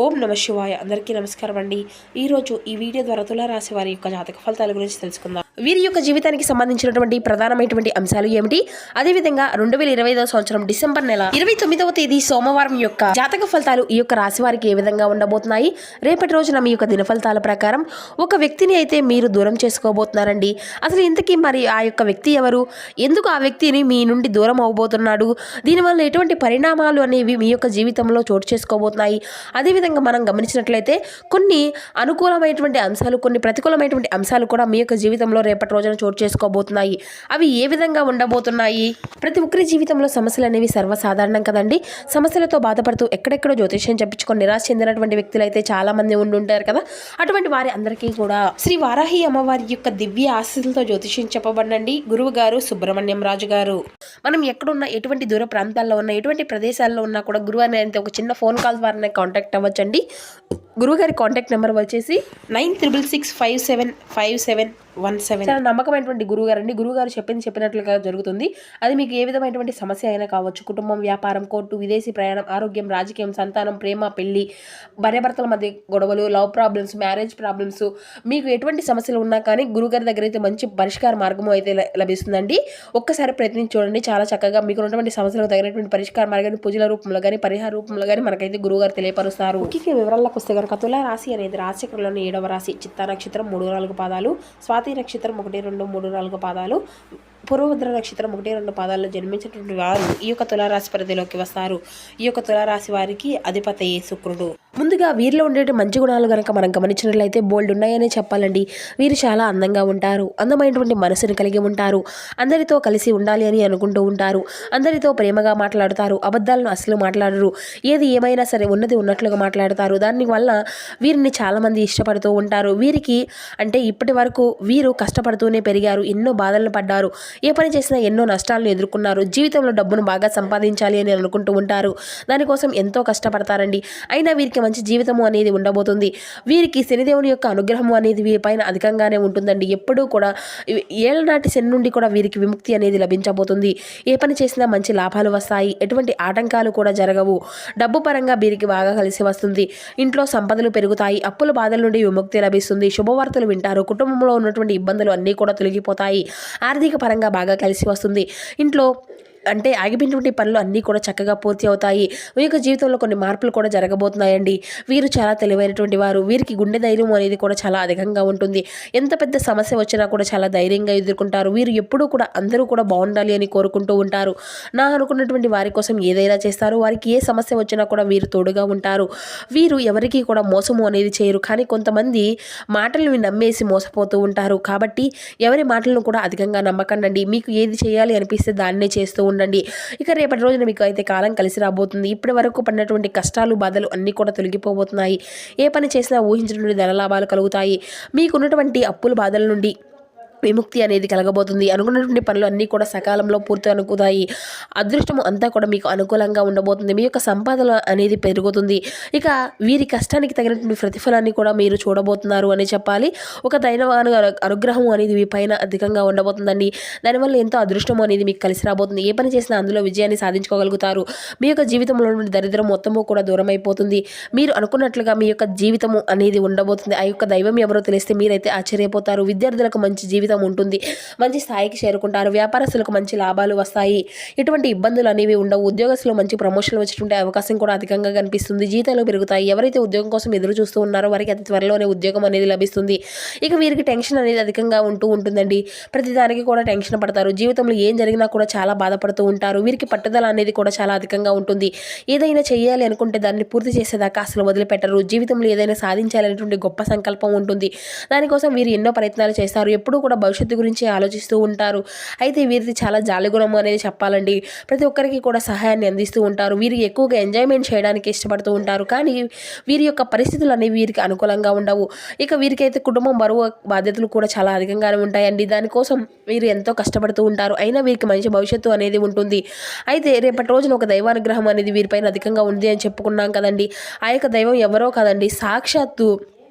ఓం నమ శివాయ. అందరికీ నమస్కారం అండి. ఈరోజు ఈ వీడియో ద్వారా తులారాశి వారి యొక్క జాతక ఫలితాల గురించి తెలుసుకుందాం. వీరి యొక్క జీవితానికి సంబంధించినటువంటి ప్రధానమైనటువంటి అంశాలు ఏమిటి, అదేవిధంగా 2025వ సంవత్సరం డిసెంబర్ నెల 29వ తేదీ సోమవారం యొక్క జాతక ఫలితాలు ఈ యొక్క రాశి వారికి ఏ విధంగా ఉండబోతున్నాయి, రేపటి రోజున మీ యొక్క దిన ఫలితాల ప్రకారం ఒక వ్యక్తిని అయితే మీరు దూరం చేసుకోబోతున్నారండి. అసలు ఇంతకీ మరి ఆ యొక్క వ్యక్తి ఎవరు, ఎందుకు ఆ వ్యక్తిని మీ నుండి దూరం అవబోతున్నాడు, దీనివల్ల ఎటువంటి పరిణామాలు అనేవి మీ యొక్క జీవితంలో చోటు చేసుకోబోతున్నాయి. అదేవిధంగా మనం గమనించినట్లయితే కొన్ని అనుకూలమైనటువంటి అంశాలు, కొన్ని ప్రతికూలమైనటువంటి అంశాలు కూడా మీ యొక్క జీవితంలో రేపటి రోజున చోటు చేసుకోబోతున్నాయి. అవి ఏ విధంగా ఉండబోతున్నాయి? ప్రతి ఒక్కరి జీవితంలో సమస్యలు అనేవి సర్వసాధారణం కదండి. సమస్యలతో బాధపడుతూ ఎక్కడెక్కడో జ్యోతిష్యం చెప్పించుకొని నిరాశ చెందినటువంటి వ్యక్తులు అయితే చాలా మంది ఉండుంటారు కదా. అటువంటి వారి అందరికీ కూడా శ్రీ వారాహి అమ్మవారి యొక్క దివ్య ఆశీస్సులతో జ్యోతిష్యం చెప్పబడండి గురువు గారు సుబ్రహ్మణ్యం రాజు గారు. మనం ఎక్కడున్నా, ఎటువంటి దూర ప్రాంతాల్లో ఉన్నా, ఎటువంటి ప్రదేశాల్లో ఉన్నా కూడా గురువు అనేది ఒక చిన్న ఫోన్ కాల్ ద్వారా కాంటాక్ట్ అవ్వచ్చండి. గురువుగారి కాంటాక్ట్ నెంబర్ వచ్చేసి 9665757117. చాలా నమ్మకమైనటువంటి గురువుగారు అండి. గురువుగారు చెప్పినట్లుగా జరుగుతుంది. అది మీకు ఏ విధమైనటువంటి సమస్య అయినా కావచ్చు, కుటుంబం, వ్యాపారం, కోర్టు, విదేశీ ప్రయాణం, ఆరోగ్యం, రాజకీయం, సంతానం, ప్రేమ, పెళ్లి, భార్యాభర్తల మధ్య గొడవలు, లవ్ ప్రాబ్లమ్స్, మ్యారేజ్ ప్రాబ్లమ్స్, మీకు ఎటువంటి సమస్యలు ఉన్నా కానీ గురువుగారి దగ్గర అయితే మంచి పరిష్కార మార్గము అయితే లభిస్తుందండి. ఒక్కసారి ప్రయత్నించి చూడండి. చాలా చక్కగా మీకు ఉన్నటువంటి సమస్యలకు తగినటువంటి పరిష్కార మార్గాన్ని పూజల రూపంలో కానీ పరిహార రూపంలో కానీ మనకైతే గురువుగారు తెలియపరుస్తారు. ముఖ్య వివరాలకు వస్తే కనుక తులా రాశి అనేది రాశిచక్రంలోని 7వ రాశి. చిత్తా నక్షత్రం 3-4 పాదాలు, స్వాతి నక్షత్రం 1-2-3-4 పాదాలు, పూర్వభద్ర నక్షత్రం 1-2 పాదాల్లో జన్మించినటువంటి వారు ఈ యొక్క తులారాశి పరిధిలోకి వస్తారు. ఈ యొక్క తులారాశి వారికి అధిపతి శుక్రుడు. ముందుగా వీరిలో ఉండే మంచి గుణాలు కనుక మనం గమనించినట్లయితే బోల్డ్ ఉన్నాయనే చెప్పాలండి. వీరు చాలా అందంగా ఉంటారు, అందమైనటువంటి మనసును కలిగి ఉంటారు, అందరితో కలిసి ఉండాలి అని అనుకుంటూ ఉంటారు, అందరితో ప్రేమగా మాట్లాడుతారు, అబద్ధాలను అసలు మాట్లాడరు, ఏది ఏమైనా సరే ఉన్నది ఉన్నట్లుగా మాట్లాడతారు. దానివల్ల వీరిని చాలామంది ఇష్టపడుతూ ఉంటారు. వీరికి అంటే ఇప్పటి వరకు వీరు కష్టపడుతూనే పెరిగారు, ఎన్నో బాధలను పడ్డారు, ఏ పని చేసినా ఎన్నో నష్టాలను ఎదుర్కొన్నారు, జీవితంలో డబ్బును బాగా సంపాదించాలి అని అనుకుంటూ ఉంటారు, దానికోసం ఎంతో కష్టపడతారండి. అయినా వీరికి మంచి జీవితము అనేది ఉండబోతుంది. వీరికి శనిదేవుని యొక్క అనుగ్రహం అనేది వీరిపైన అధికంగానే ఉంటుందండి. ఎప్పుడూ కూడా ఏళ్ళనాటి శని నుండి కూడా వీరికి విముక్తి అనేది లభించబోతుంది. ఏ పని చేసినా మంచి లాభాలు వస్తాయి, ఎటువంటి ఆటంకాలు కూడా జరగవు, డబ్బు పరంగా వీరికి బాగా కలిసి వస్తుంది, ఇంట్లో సంపదలు పెరుగుతాయి, అప్పుల బాధల నుండి విముక్తి లభిస్తుంది, శుభవార్తలు వింటారు, కుటుంబంలో ఉన్నటువంటి ఇబ్బందులు అన్నీ కూడా తొలగిపోతాయి, ఆర్థిక పరంగా బాగా కలిసి వస్తుంది, ఇంట్లో అంటే ఆగిపోయినటువంటి పనులు అన్నీ కూడా చక్కగా పూర్తి అవుతాయి. మీ యొక్క జీవితంలో కొన్ని మార్పులు కూడా జరగబోతున్నాయండి. వీరు చాలా తెలివైనటువంటి వారు. వీరికి గుండె ధైర్యం అనేది కూడా చాలా అధికంగా ఉంటుంది. ఎంత పెద్ద సమస్య వచ్చినా కూడా చాలా ధైర్యంగా ఎదుర్కొంటారు. వీరు ఎప్పుడూ కూడా అందరూ కూడా బాగుండాలి అని కోరుకుంటూ ఉంటారు. నా అనుకున్నటువంటి వారి కోసం ఏదైనా చేస్తారు. వారికి ఏ సమస్య వచ్చినా కూడా వీరు తోడుగా ఉంటారు. వీరు ఎవరికీ కూడా మోసము అనేది చేయరు. కానీ కొంతమంది మాటలను నమ్మేసి మోసపోతూ ఉంటారు. కాబట్టి ఎవరి మాటలను కూడా అధికంగా నమ్మకండి. మీకు ఏది చేయాలి అనిపిస్తే దాన్నే చేస్తూ ఉండండి. ఇక రేపటి రోజున మీకు అయితే కాలం కలిసి రాబోతుంది. ఇప్పటి వరకు పడినటువంటి కష్టాలు, బాధలు అన్నీ కూడా తొలగిపోబోతున్నాయి. ఏ పని చేసినా ఊహించినటువంటి ధనలాభాలు కలుగుతాయి. మీకున్నటువంటి అప్పుల బాధల నుండి విముక్తి అనేది కలగబోతుంది. అనుకున్నటువంటి పనులు అన్నీ కూడా సకాలంలో పూర్తి అనుకుతాయి. అదృష్టము అంతా కూడా మీకు అనుకూలంగా ఉండబోతుంది. మీ యొక్క సంపాదన అనేది పెరుగుతుంది. ఇక వీరి కష్టానికి తగినటువంటి ప్రతిఫలాన్ని కూడా మీరు చూడబోతున్నారు అని చెప్పాలి. ఒక దైవ అనుగ్రహం అనేది మీ పైన అధికంగా ఉండబోతుందండి. దానివల్ల ఎంతో అదృష్టం అనేది మీకు కలిసి రాబోతుంది. ఏ పని చేసినా అందులో విజయాన్ని సాధించుకోగలుగుతారు. మీ యొక్క జీవితంలో ఉన్న దరిద్రం మొత్తము కూడా దూరం అయిపోతుంది. మీరు అనుకున్నట్లుగా మీ యొక్క జీవితము అనేది ఉండబోతుంది. ఆ యొక్క దైవం ఎవరో తెలిస్తే మీరైతే ఆశ్చర్యపోతారు. విద్యార్థులకు మంచి జీవితం ఉంటుంది, మంచి స్థాయికి చేరుకుంటారు, వ్యాపారస్తులకు మంచి లాభాలు వస్తాయి, ఎటువంటి ఇబ్బందులు అనేవి ఉండవు, ఉద్యోగస్తులు మంచి ప్రమోషన్లు వచ్చేటువంటి అవకాశం కూడా అధికంగా కనిపిస్తుంది, జీతాలు పెరుగుతాయి. ఎవరైతే ఉద్యోగం కోసం ఎదురు చూస్తూ ఉన్నారో వారికి అతి త్వరలోనే ఉద్యోగం అనేది లభిస్తుంది. ఇక వీరికి టెన్షన్ అనేది అధికంగా ఉంటుందండి. ప్రతిదానికి కూడా టెన్షన్ పడతారు. జీవితంలో ఏం జరిగినా కూడా చాలా బాధపడుతూ ఉంటారు. వీరికి పట్టుదల అనేది కూడా చాలా అధికంగా ఉంటుంది. ఏదైనా చేయాలి అనుకుంటే దాన్ని పూర్తి చేసేదాకా అసలు వదిలిపెట్టరు. జీవితంలో ఏదైనా సాధించాలనేటువంటి గొప్ప సంకల్పం ఉంటుంది. దానికోసం వీరు ఎన్నో ప్రయత్నాలు చేస్తారు. ఎప్పుడూ కూడా భవిష్యత్తు గురించి ఆలోచిస్తూ ఉంటారు. అయితే వీరిది చాలా జాలిగుణం అనేది చెప్పాలండి. ప్రతి ఒక్కరికి కూడా సహాయాన్ని అందిస్తూ ఉంటారు. వీరు ఎక్కువగా ఎంజాయ్మెంట్ చేయడానికి ఇష్టపడుతూ ఉంటారు. కానీ వీరి యొక్క పరిస్థితులు అనేవి వీరికి అనుకూలంగా ఉండవు. ఇక వీరికైతే కుటుంబం బరువు బాధ్యతలు కూడా చాలా అధికంగానే ఉంటాయండి. దానికోసం వీరు ఎంతో కష్టపడుతూ ఉంటారు. అయినా వీరికి మంచి భవిష్యత్తు అనేది ఉంటుంది. అయితే రేపటి రోజున ఒక దైవానుగ్రహం అనేది వీరిపైన అధికంగా ఉంది అని చెప్పుకున్నాం కదండి. ఆ యొక్క దైవం ఎవరో కాదండి, సాక్షాత్తు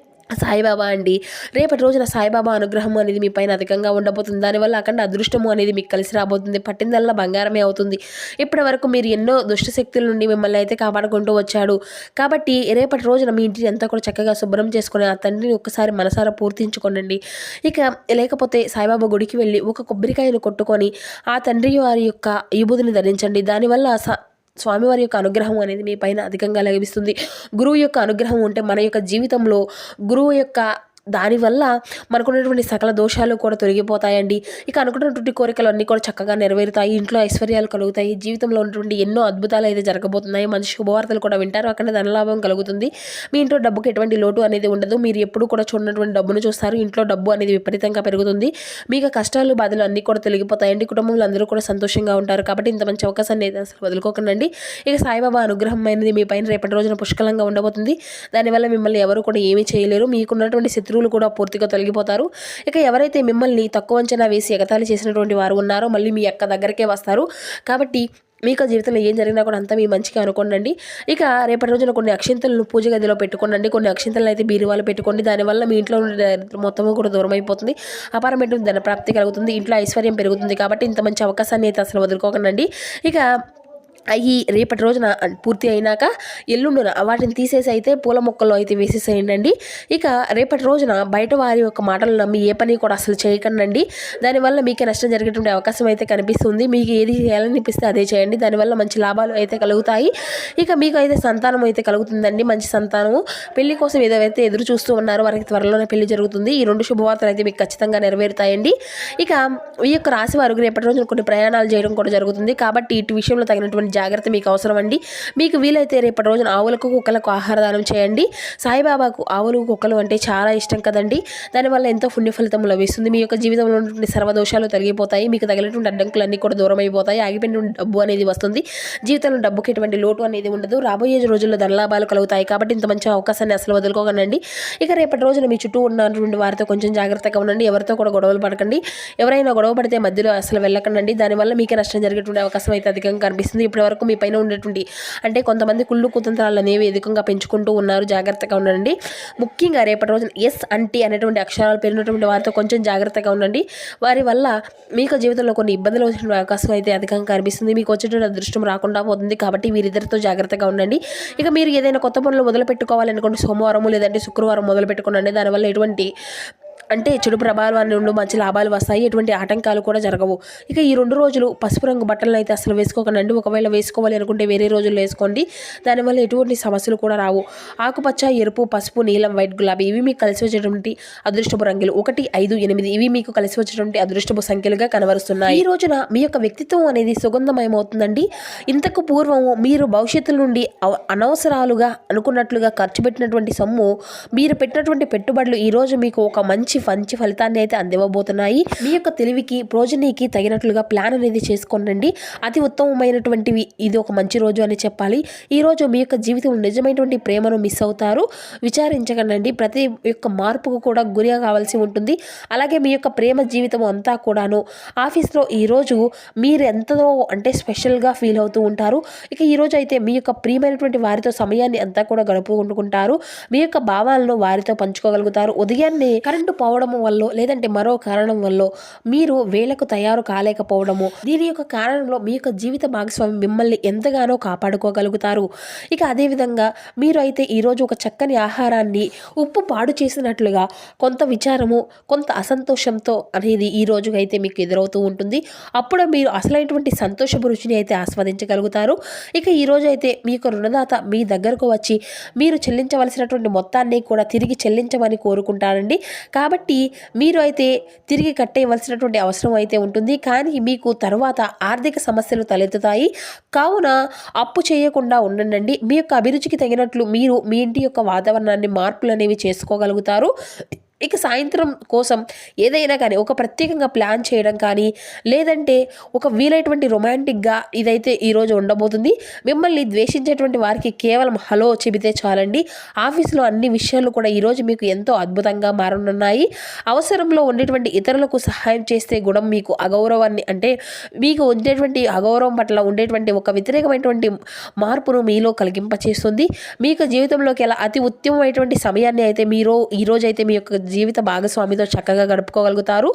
సాయిబాబా అండి. రేపటి రోజున సాయిబాబా అనుగ్రహం అనేది మీ పైన అధికంగా ఉండబోతుంది. దానివల్ల అఖండ అదృష్టము అనేది మీకు కలిసి రాబోతుంది. పట్టిందల్లా బంగారమే అవుతుంది. ఇప్పటి వరకు మీరు ఎన్నో దుష్ట శక్తుల నుండి మిమ్మల్ని అయితే కాపాడుకుంటూ వచ్చాడు. కాబట్టి రేపటి రోజున మీ ఇంటిని అంతా కూడా చక్కగా శుభ్రం చేసుకొని ఆ తండ్రిని ఒక్కసారి మనసారా పూర్తించుకోనండి. ఇక లేకపోతే సాయిబాబా గుడికి వెళ్ళి ఒక కొబ్బరికాయను కొట్టుకొని ఆ తండ్రి వారి యొక్క విభూతిని ధరించండి. దానివల్ల స్వామివారి యొక్క అనుగ్రహం అనేది మీ పైన అధికంగా లభిస్తుంది. గురువు యొక్క అనుగ్రహం ఉంటే మన యొక్క జీవితంలో గురువు యొక్క దానివల్ల మనకున్నటువంటి సకల దోషాలు కూడా తొలగిపోతాయండి. ఇక అనుకున్నటువంటి కోరికలు అన్నీ కూడా చక్కగా నెరవేరుతాయి. ఇంట్లో ఐశ్వర్యాలు కలుగుతాయి. జీవితంలో ఉన్నటువంటి ఎన్నో అద్భుతాలు అయితే జరగబోతున్నాయి. మంచి శుభవార్తలు కూడా వింటారు. అక్కడ ధనలాభం కలుగుతుంది. మీ ఇంట్లో డబ్బుకి ఎటువంటి లోటు అనేది ఉండదు. మీరు ఎప్పుడు కూడా చూడనటువంటి డబ్బును చూస్తారు. ఇంట్లో డబ్బు అనేది విపరీతంగా పెరుగుతుంది. మీకు కష్టాలు బాధలు అన్నీ కూడా తొలగిపోతాయండి. కుటుంబంలో అందరూ కూడా సంతోషంగా ఉంటారు. కాబట్టి ఇంత మంచి అవకాశాన్ని అయితే అసలు వదులుకోకండి. ఇక సాయిబాబా అనుగ్రహం అనేది మీ పైన రేపటి రోజున పుష్కలంగా ఉండబోతుంది. దానివల్ల మిమ్మల్ని ఎవరు కూడా ఏమీ చేయలేరు. మీకున్నటువంటి శత్రువులు కూడా పూర్తిగా తొలగిపోతారు. ఇక ఎవరైతే మిమ్మల్ని తక్కువ అంచనా వేసి ఎగతాళి చేసినటువంటి వారు ఉన్నారో మళ్ళీ మీ యొక్క దగ్గరకే వస్తారు. కాబట్టి మీకు జీవితంలో ఏం జరిగినా కూడా అంతా మీ మంచిగా అనుకోండి. ఇక రేపటి రోజున కొన్ని అక్షింతలను పూజ గదిలో పెట్టుకోండి. కొన్ని అక్షింతలను అయితే బీరువాలో పెట్టుకోండి. దానివల్ల మీ ఇంట్లో మొత్తము కూడా దూరం అయిపోతుంది. అపారమైన ధన ప్రాప్తి కలుగుతుంది. ఇంట్లో ఐశ్వర్యం పెరుగుతుంది. కాబట్టి ఇంత మంచి అవకాశాన్ని అయితే అసలు వదులుకోకండి. ఇక అవి రేపటి రోజున పూర్తి అయినాక ఎల్లుండున వాటిని తీసేసి అయితే పూల మొక్కల్లో అయితే వేసేసేయండి. ఇక రేపటి రోజున బయట వారి యొక్క మాటలు నమ్మి ఏ పని కూడా అసలు చేయకండి. దానివల్ల మీకే నష్టం జరిగేటువంటి అవకాశం అయితే కనిపిస్తుంది. మీకు ఏది చేయాలనిపిస్తే అదే చేయండి. దానివల్ల మంచి లాభాలు అయితే కలుగుతాయి. ఇక మీకు అయితే సంతానం అయితే కలుగుతుందండి. మంచి సంతానము. పెళ్లి కోసం ఏదైతే ఎదురు చూస్తూ ఉన్నారో వారికి త్వరలోనే పెళ్లి జరుగుతుంది. ఈ 2 శుభవార్తలు అయితే మీకు ఖచ్చితంగా నెరవేరుతాయండి. ఇక ఈ యొక్క రాశి వారికి రేపటి రోజున కొన్ని ప్రయాణాలు చేయడం కూడా జరుగుతుంది. కాబట్టి ఇటు విషయంలో తగినటువంటి జాగ్రత్త మీకు అవసరం అండి. మీకు వీలైతే రేపటి రోజున ఆవులకు కుక్కలకు ఆహార దానం చేయండి. సాయిబాబాకు ఆవులు కుక్కలు అంటే చాలా ఇష్టం కదండి. దానివల్ల ఎంతో పుణ్య ఫలితం లభిస్తుంది. మీ యొక్క జీవితంలో ఉన్నటువంటి సర్వదోషాలు తొలగిపోతాయి. మీకు తగినటువంటి అడ్డంకులన్నీ కూడా దూరం అయిపోతాయి. ఆగిపోయినటువంటి డబ్బు అనేది వస్తుంది. జీవితంలో డబ్బుకి ఎటువంటి లోటు అనేది ఉండదు. రాబోయే రోజుల్లో ధనలాభాలు కలుగుతాయి. కాబట్టి ఇంత మంచి అవకాశాన్ని అసలు వదులుకోకండి. ఇక రేపటి రోజున మీ చుట్టూ ఉన్నటువంటి వారితో కొంచెం జాగ్రత్తగా ఉండండి. ఎవరితో కూడా గొడవలు పడకండి. ఎవరైనా గొడవ పడితే మధ్యలో అసలు వెళ్ళకండి. దానివల్ల మీకే నష్టం జరిగేటువంటి అవకాశం అయితే అధికంగా కనిపిస్తుంది. ఇప్పటి వరకు మీ పైన ఉండేటువంటి అంటే కొంతమంది కుళ్ళు కుతంత్రాలు అనేవి అధికంగా పెంచుకుంటూ ఉన్నారు. జాగ్రత్తగా ఉండండి. ముఖ్యంగా రేపటి రోజున ఎస్ అంటే అనేటువంటి అక్షరాలు పెరిగినటువంటి వారితో కొంచెం జాగ్రత్తగా ఉండండి. వారి వల్ల మీకు జీవితంలో కొన్ని ఇబ్బందులు వచ్చే అవకాశం అయితే అధికంగా కనిపిస్తుంది. మీకు వచ్చేటువంటి అదృష్టం రాకుండా పోతుంది. కాబట్టి వీరిద్దరితో జాగ్రత్తగా ఉండండి. ఇక మీరు ఏదైనా కొత్త పనులు మొదలు పెట్టుకోవాలనుకోండి సోమవారం లేదంటే శుక్రవారం మొదలు పెట్టుకోండి. దానివల్ల ఎటువంటి అంటే చెడు ప్రభావాన్ని నుండి మంచి లాభాలు వస్తాయి. ఎటువంటి ఆటంకాలు కూడా జరగవు. ఇక ఈ 2 రోజులు పసుపు రంగు బట్టలను అయితే అసలు వేసుకోకండి. ఒకవేళ వేసుకోవాలి అనుకుంటే వేరే రోజుల్లో వేసుకోండి. దానివల్ల ఎటువంటి సమస్యలు కూడా రావు. ఆకుపచ్చ, ఎరుపు, పసుపు, నీలం, వైట్, గులాబీ ఇవి మీకు కలిసి వచ్చేటువంటి అదృష్టపు రంగులు 1, 5, 8 ఇవి మీకు కలిసి వచ్చేటువంటి అదృష్టపు సంఖ్యలుగా కనబరుస్తున్నాయి. ఈ రోజున మీ యొక్క వ్యక్తిత్వం అనేది సుగంధమయమవుతుందండి. ఇంతకు పూర్వం మీరు భవిష్యత్తు నుండి అనవసరాలుగా అనుకున్నట్లుగా ఖర్చు పెట్టినటువంటి సొమ్ము మీరు పెట్టినటువంటి పెట్టుబడులు ఈ రోజు మీకు ఒక మంచి ఫలితాన్ని అయితే అందివ్వబోతున్నాయి. మీ యొక్క తెలివికి ప్రోజనీకి తగినట్లుగా ప్లాన్ అనేది చేసుకోండి. అతి ఉత్తమమైనటువంటివి ఇది ఒక మంచి రోజు అని చెప్పాలి. ఈ రోజు మీ యొక్క జీవితంలో నిజమైనటువంటి ప్రేమను మిస్ అవుతారు. విచారించకండి. ప్రతి యొక్క మార్పుకు కూడా గురి కావాల్సి ఉంటుంది. అలాగే మీ యొక్క ప్రేమ జీవితం అంతా కూడాను ఆఫీస్లో ఈరోజు మీరు ఎంతో అంటే స్పెషల్గా ఫీల్ అవుతూ ఉంటారు. ఇక ఈరోజు అయితే మీ యొక్క ప్రియమైనటువంటి వారితో సమయాన్ని అంతా కూడా గడుపుకుంటుకుంటారు. మీ యొక్క భావాలను వారితో పంచుకోగలుగుతారు. ఉదయాన్నే కరెంటు పోవడం వల్ల లేదంటే మరో కారణం వల్ల మీరు వేళకు తయారు కాలేకపోవడము దీని యొక్క కారణంలో మీ యొక్క జీవిత భాగస్వామి మిమ్మల్ని ఎంతగానో కాపాడుకోగలుగుతారు. ఇక అదేవిధంగా మీరు అయితే ఈరోజు ఒక చక్కని ఆహారాన్ని ఉప్పు పాడు చేసినట్లుగా కొంత విచారము కొంత అసంతోషంతో అనేది ఈ రోజు అయితే మీకు ఎదురవుతూ ఉంటుంది. అప్పుడు మీరు అసలైనటువంటి సంతోషపు రుచిని అయితే ఆస్వాదించగలుగుతారు. ఇక ఈరోజు అయితే మీ యొక్క రుణదాత మీ దగ్గరకు వచ్చి మీరు చెల్లించవలసినటువంటి మొత్తాన్ని కూడా తిరిగి చెల్లించమని కోరుకుంటారండి. కాబట్టి మీరు అయితే తిరిగి కట్టేయవలసినటువంటి అవసరం అయితే ఉంటుంది. కానీ మీకు తర్వాత ఆర్థిక సమస్యలు తలెత్తుతాయి. కావున అప్పు చేయకుండా ఉండండి. మీ యొక్క అభిరుచికి తగినట్లు మీరు మీ ఇంటి యొక్క వాతావరణాన్ని మార్పులు అనేవి చేసుకోగలుగుతారు. ఇక సాయంత్రం కోసం ఏదైనా కానీ ఒక ప్రత్యేకంగా ప్లాన్ చేయడం కానీ, లేదంటే ఒక వీలైనటువంటి రొమాంటిక్గా ఇదైతే ఈరోజు ఉండబోతుంది. మిమ్మల్ని ద్వేషించేటువంటి వారికి కేవలం హలో చెబితే చాలండి. ఆఫీసులో అన్ని విషయాలు కూడా ఈరోజు మీకు ఎంతో అద్భుతంగా మారనున్నాయి. అవసరంలో ఉండేటువంటి ఇతరులకు సహాయం చేస్తే గుణం మీకు అగౌరవాన్ని, అంటే మీకు ఉండేటువంటి అగౌరవం పట్ల ఉండేటువంటి ఒక వ్యతిరేకమైనటువంటి మార్పును మీలో కలిగింపచేస్తుంది. మీకు జీవితంలోకి ఎలా అతి ఉత్తమమైనటువంటి సమయాన్ని అయితే మీరు ఈరోజైతే మీ యొక్క జీవిత భాగస్వామితో చక్కగా గడుపుకోగలుగుతారు.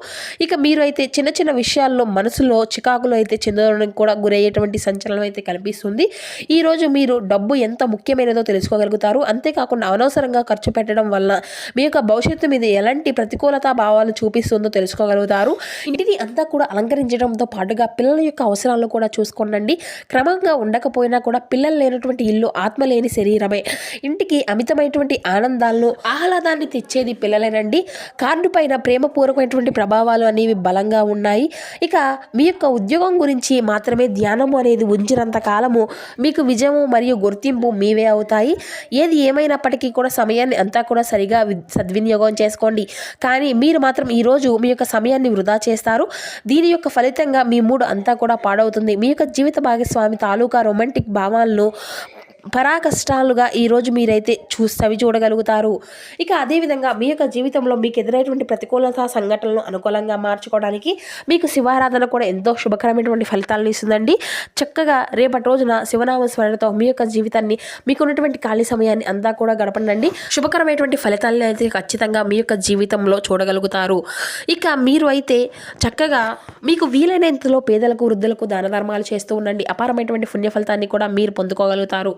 ఇక మీరు అయితే చిన్న చిన్న విషయాల్లో మనసులో చికాకులు అయితే చెందడానికి కూడా గురయ్యేటువంటి సంచలనం అయితే కనిపిస్తుంది. ఈరోజు మీరు డబ్బు ఎంత ముఖ్యమైనదో తెలుసుకోగలుగుతారు. అంతేకాకుండా అనవసరంగా ఖర్చు పెట్టడం వల్ల మీ యొక్క భవిష్యత్తు మీద ఎలాంటి ప్రతికూలతా భావాలు చూపిస్తుందో తెలుసుకోగలుగుతారు. ఇంటిని అంతా కూడా అలంకరించడంతో పాటుగా పిల్లల యొక్క అవసరాలను కూడా చూసుకోండి. క్రమంగా ఉండకపోయినా కూడా పిల్లలు లేనటువంటి ఇల్లు ఆత్మ లేని శరీరమే. ఇంటికి అమితమైనటువంటి ఆనందాలను ఆహ్లాదాన్ని తెచ్చేది పిల్లలేనండి. కార్డు పైన ప్రేమపూర్వకమైనటువంటి ప్రభావాలు అనేవి బలంగా ఉన్నాయి. ఇక మీ యొక్క ఉద్యోగం గురించి మాత్రమే ధ్యానము అనేది ఉంచినంత కాలము మీకు విజయము మరియు గుర్తింపు మీవే అవుతాయి. ఏది ఏమైనప్పటికీ కూడా సమయాన్ని అంతా కూడా సరిగా సద్వినియోగం చేసుకోండి. కానీ మీరు మాత్రం ఈరోజు మీ యొక్క సమయాన్ని వృధా చేస్తారు. దీని యొక్క ఫలితంగా మీ మూడు అంతా కూడా పాడవుతుంది. మీ యొక్క జీవిత భాగస్వామి తాలూకా రొమాంటిక్ భావాలను పరాకష్టాలుగా ఈరోజు మీరైతే చూడగలుగుతారు. ఇక అదేవిధంగా మీ యొక్క జీవితంలో మీకు ఎదురైనటువంటి ప్రతికూలత సంఘటనలను అనుకూలంగా మార్చుకోవడానికి మీకు శివారాధన కూడా ఎంతో శుభకరమైనటువంటి ఫలితాలను ఇస్తుందండి. చక్కగా రేపటి రోజున శివనామ స్మరణతో మీ యొక్క జీవితాన్ని, మీకున్నటువంటి ఖాళీ సమయాన్ని అంతా కూడా గడపండి. శుభకరమైనటువంటి ఫలితాలను అయితే ఖచ్చితంగా మీ యొక్క జీవితంలో చూడగలుగుతారు. ఇక మీరు అయితే చక్కగా మీకు వీలైనంతలో పేదలకు, వృద్ధులకు దాన ధర్మాలు చేస్తూ ఉండండి. అపారమైనటువంటి పుణ్య ఫలితాన్ని కూడా మీరు పొందుకోగలుగుతారు.